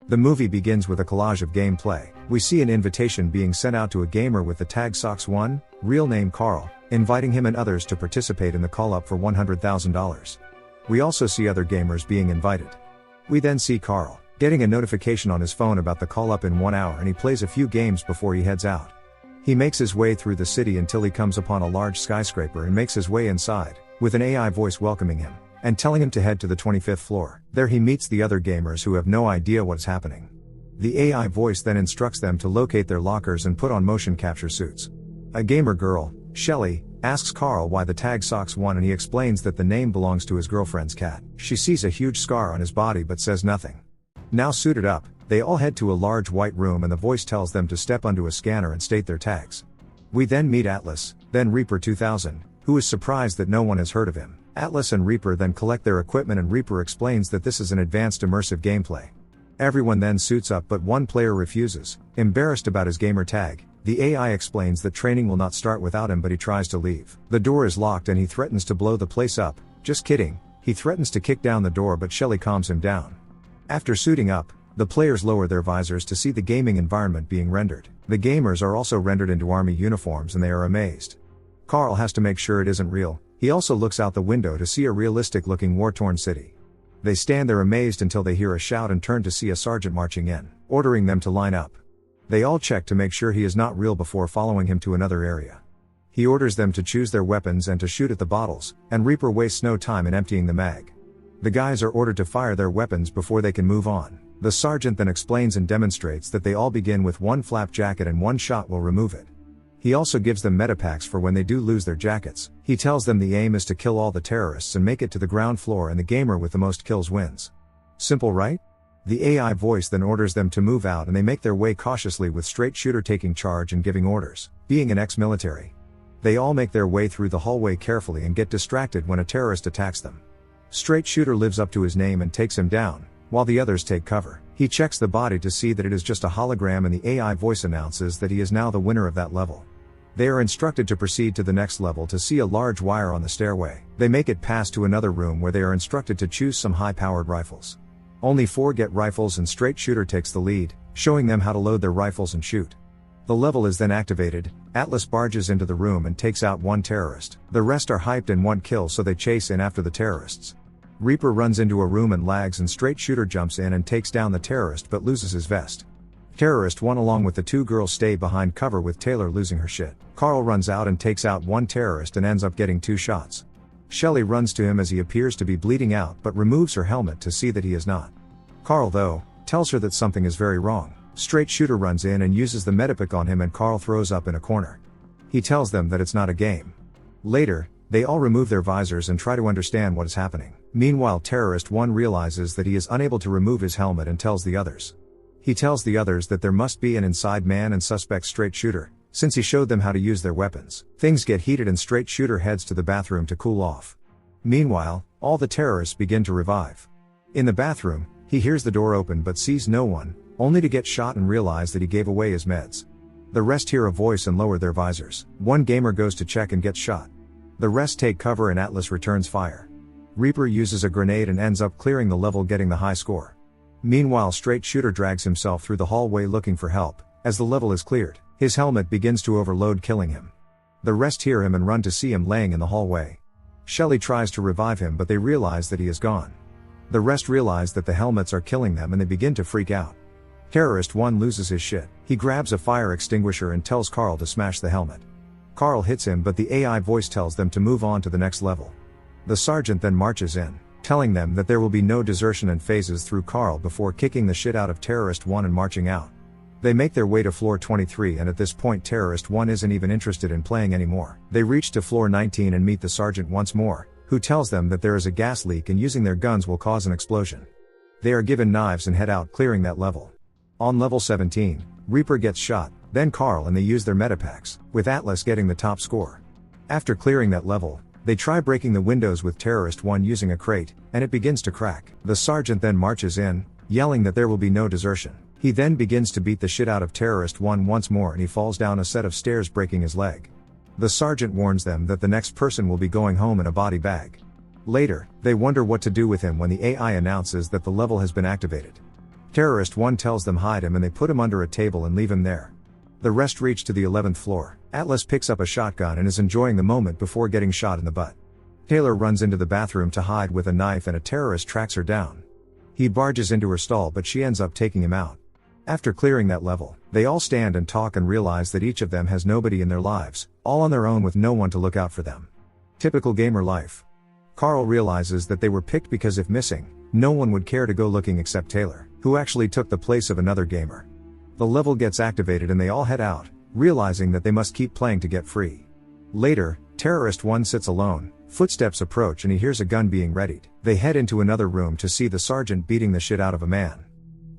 The movie begins with a collage of gameplay. We see an invitation being sent out to a gamer with the tag Sox1, real name Carl, inviting him and others to participate in the call-up for $100,000. We also see other gamers being invited. We then see Carl getting a notification on his phone about the call-up in 1 hour, and he plays a few games before he heads out. He makes his way through the city until he comes upon a large skyscraper and makes his way inside, with an AI voice welcoming him and telling him to head to the 25th floor. There he meets the other gamers who have no idea what's happening. The AI voice then instructs them to locate their lockers and put on motion capture suits. A gamer girl, Shelly, asks Carl why the tag Sox1, and he explains that the name belongs to his girlfriend's cat. She sees a huge scar on his body but says nothing. Now suited up, they all head to a large white room and the voice tells them to step onto a scanner and state their tags. We then meet Atlas, then Reaper 2000, who is surprised that no one has heard of him. Atlas and Reaper then collect their equipment and Reaper explains that this is an advanced immersive gameplay. Everyone then suits up but one player refuses, embarrassed about his gamer tag. The AI explains that training will not start without him, but he tries to leave. The door is locked and he threatens to blow the place up. Just kidding, he threatens to kick down the door but Shelly calms him down. After suiting up, the players lower their visors to see the gaming environment being rendered. The gamers are also rendered into army uniforms and they are amazed. Carl has to make sure it isn't real. He also looks out the window to see a realistic-looking war-torn city. They stand there amazed until they hear a shout and turn to see a sergeant marching in, ordering them to line up. They all check to make sure he is not real before following him to another area. He orders them to choose their weapons and to shoot at the bottles, and Reaper wastes no time in emptying the mag. The guys are ordered to fire their weapons before they can move on. The sergeant then explains and demonstrates that they all begin with one flap jacket and one shot will remove it. He also gives them medipacks for when they do lose their jackets. He tells them the aim is to kill all the terrorists and make it to the ground floor, and the gamer with the most kills wins. Simple, right? The AI voice then orders them to move out and they make their way cautiously with straight shooter taking charge and giving orders, being an ex-military. They all make their way through the hallway carefully and get distracted when a terrorist attacks them. Straight shooter lives up to his name and takes him down, while the others take cover. He checks the body to see that it is just a hologram and the AI voice announces that he is now the winner of that level. They are instructed to proceed to the next level to see a large wire on the stairway. They make it past to another room where they are instructed to choose some high-powered rifles. Only 4 get rifles and straight shooter takes the lead, showing them how to load their rifles and shoot. The level is then activated. Atlas barges into the room and takes out one terrorist. The rest are hyped and want kills, so they chase in after the terrorists. Reaper runs into a room and lags, and straight shooter jumps in and takes down the terrorist but loses his vest. Terrorist 1 along with the 2 girls stay behind cover with Taylor losing her shit. Carl runs out and takes out one terrorist and ends up getting 2 shots. Shelly runs to him as he appears to be bleeding out but removes her helmet to see that he is not. Carl, though, tells her that something is very wrong. Straight shooter runs in and uses the medipack on him and Carl throws up in a corner. He tells them that it's not a game. Later, they all remove their visors and try to understand what is happening. Meanwhile, Terrorist 1 realizes that he is unable to remove his helmet and tells the others. He tells the others that there must be an inside man and suspect straight shooter, since he showed them how to use their weapons. Things get heated and straight shooter heads to the bathroom to cool off. Meanwhile, all the terrorists begin to revive. In the bathroom, he hears the door open but sees no one, only to get shot and realize that he gave away his meds. The rest hear a voice and lower their visors. One gamer goes to check and gets shot. The rest take cover and Atlas returns fire. Reaper uses a grenade and ends up clearing the level, getting the high score. Meanwhile, straight shooter drags himself through the hallway looking for help. As the level is cleared, his helmet begins to overload, killing him. The rest hear him and run to see him laying in the hallway. Shelly tries to revive him but they realize that he is gone. The rest realize that the helmets are killing them and they begin to freak out. Terrorist 1 loses his shit. He grabs a fire extinguisher and tells Carl to smash the helmet. Carl hits him but the AI voice tells them to move on to the next level. The sergeant then marches in, telling them that there will be no desertion, and phases through Carl before kicking the shit out of Terrorist 1 and marching out. They make their way to floor 23 and at this point Terrorist 1 isn't even interested in playing anymore. They reach to floor 19 and meet the sergeant once more, who tells them that there is a gas leak and using their guns will cause an explosion. They are given knives and head out, clearing that level. On level 17, Reaper gets shot, then Carl, and they use their medipacks, with Atlas getting the top score. After clearing that level, they try breaking the windows with Terrorist 1 using a crate, and it begins to crack. The sergeant then marches in, yelling that there will be no desertion. He then begins to beat the shit out of Terrorist 1 once more and he falls down a set of stairs, breaking his leg. The sergeant warns them that the next person will be going home in a body bag. Later, they wonder what to do with him when the AI announces that the level has been activated. Terrorist 1 tells them hide him and they put him under a table and leave him there. The rest reach to the 11th floor. Atlas picks up a shotgun and is enjoying the moment before getting shot in the butt. Taylor runs into the bathroom to hide with a knife and a terrorist tracks her down. He barges into her stall but she ends up taking him out. After clearing that level, they all stand and talk and realize that each of them has nobody in their lives, all on their own with no one to look out for them. Typical gamer life. Carl realizes that they were picked because if missing, no one would care to go looking except Taylor, who actually took the place of another gamer. The level gets activated and they all head out, realizing that they must keep playing to get free. Later, Terrorist 1 sits alone, footsteps approach and he hears a gun being readied. They head into another room to see the sergeant beating the shit out of a man.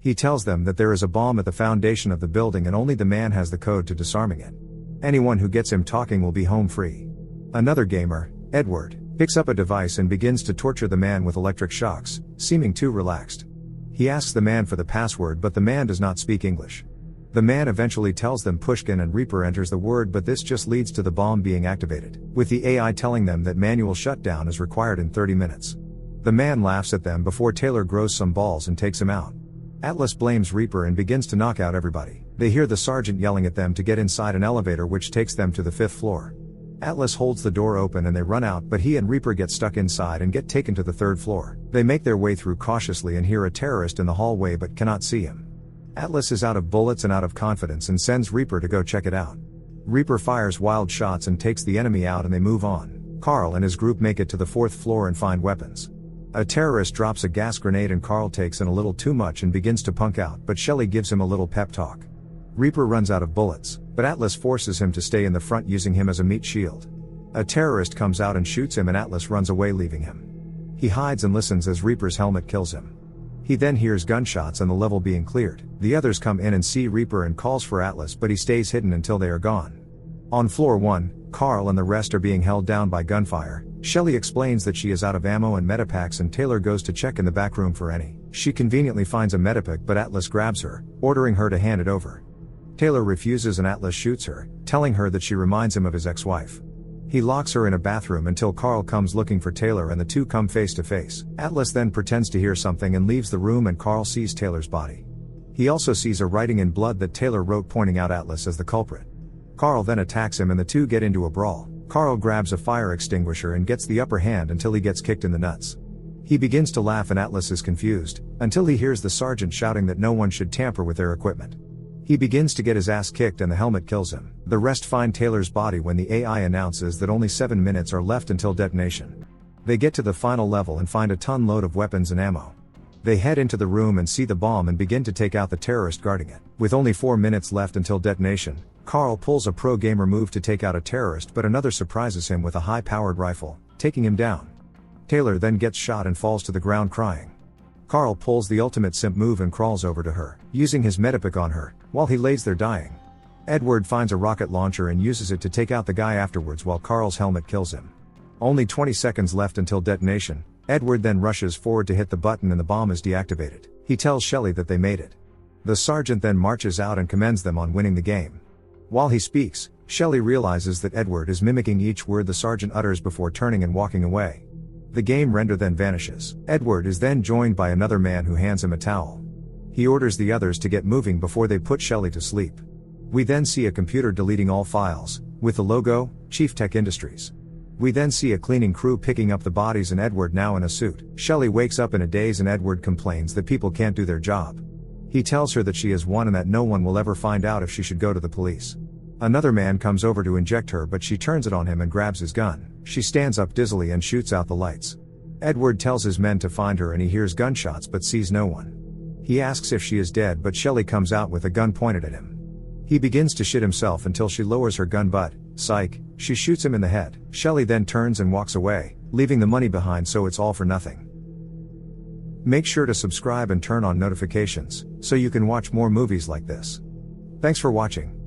He tells them that there is a bomb at the foundation of the building and only the man has the code to disarming it. Anyone who gets him talking will be home free. Another gamer, Edward, picks up a device and begins to torture the man with electric shocks, seeming too relaxed. He asks the man for the password but the man does not speak English. The man eventually tells them Pushkin and Reaper enters the word but this just leads to the bomb being activated, with the AI telling them that manual shutdown is required in 30 minutes. The man laughs at them before Taylor grows some balls and takes him out. Atlas blames Reaper and begins to knock out everybody. They hear the sergeant yelling at them to get inside an elevator which takes them to the 5th floor. Atlas holds the door open and they run out but he and Reaper get stuck inside and get taken to the 3rd floor. They make their way through cautiously and hear a terrorist in the hallway but cannot see him. Atlas is out of bullets and out of confidence and sends Reaper to go check it out. Reaper fires wild shots and takes the enemy out and they move on. Carl and his group make it to the 4th floor and find weapons. A terrorist drops a gas grenade and Carl takes in a little too much and begins to punk out but Shelley gives him a little pep talk. Reaper runs out of bullets, but Atlas forces him to stay in the front using him as a meat shield. A terrorist comes out and shoots him and Atlas runs away leaving him. He hides and listens as Reaper's helmet kills him. He then hears gunshots and the level being cleared. The others come in and see Reaper and calls for Atlas but he stays hidden until they are gone. On floor 1, Carl and the rest are being held down by gunfire. Shelley explains that she is out of ammo and medipacks and Taylor goes to check in the back room for any. She conveniently finds a medipack but Atlas grabs her, ordering her to hand it over. Taylor refuses and Atlas shoots her, telling her that she reminds him of his ex-wife. He locks her in a bathroom until Carl comes looking for Taylor and the two come face to face. Atlas then pretends to hear something and leaves the room and Carl sees Taylor's body. He also sees a writing in blood that Taylor wrote pointing out Atlas as the culprit. Carl then attacks him and the two get into a brawl. Carl grabs a fire extinguisher and gets the upper hand until he gets kicked in the nuts. He begins to laugh and Atlas is confused, until he hears the sergeant shouting that no one should tamper with their equipment. He begins to get his ass kicked and the helmet kills him. The rest find Taylor's body when the AI announces that only 7 minutes are left until detonation. They get to the final level and find a ton load of weapons and ammo. They head into the room and see the bomb and begin to take out the terrorist guarding it. With only 4 minutes left until detonation, Carl pulls a pro gamer move to take out a terrorist but another surprises him with a high-powered rifle, taking him down. Taylor then gets shot and falls to the ground crying. Carl pulls the ultimate simp move and crawls over to her, using his medipack on her, while he lays there dying. Edward finds a rocket launcher and uses it to take out the guy afterwards while Carl's helmet kills him. Only 20 seconds left until detonation. Edward then rushes forward to hit the button and the bomb is deactivated. He tells Shelley that they made it. The sergeant then marches out and commends them on winning the game. While he speaks, Shelley realizes that Edward is mimicking each word the sergeant utters before turning and walking away. The game render then vanishes. Edward is then joined by another man who hands him a towel. He orders the others to get moving before they put Shelley to sleep. We then see a computer deleting all files, with the logo, Chief Tech Industries. We then see a cleaning crew picking up the bodies and Edward now in a suit. Shelley wakes up in a daze and Edward complains that people can't do their job. He tells her that she has won and that no one will ever find out if she should go to the police. Another man comes over to inject her but she turns it on him and grabs his gun. She stands up dizzily and shoots out the lights. Edward tells his men to find her and he hears gunshots but sees no one. He asks if she is dead but Shelley comes out with a gun pointed at him. He begins to shit himself until she lowers her gun but, psych, she shoots him in the head. Shelley then turns and walks away, leaving the money behind so it's all for nothing. Make sure to subscribe and turn on notifications, so you can watch more movies like this. Thanks for watching.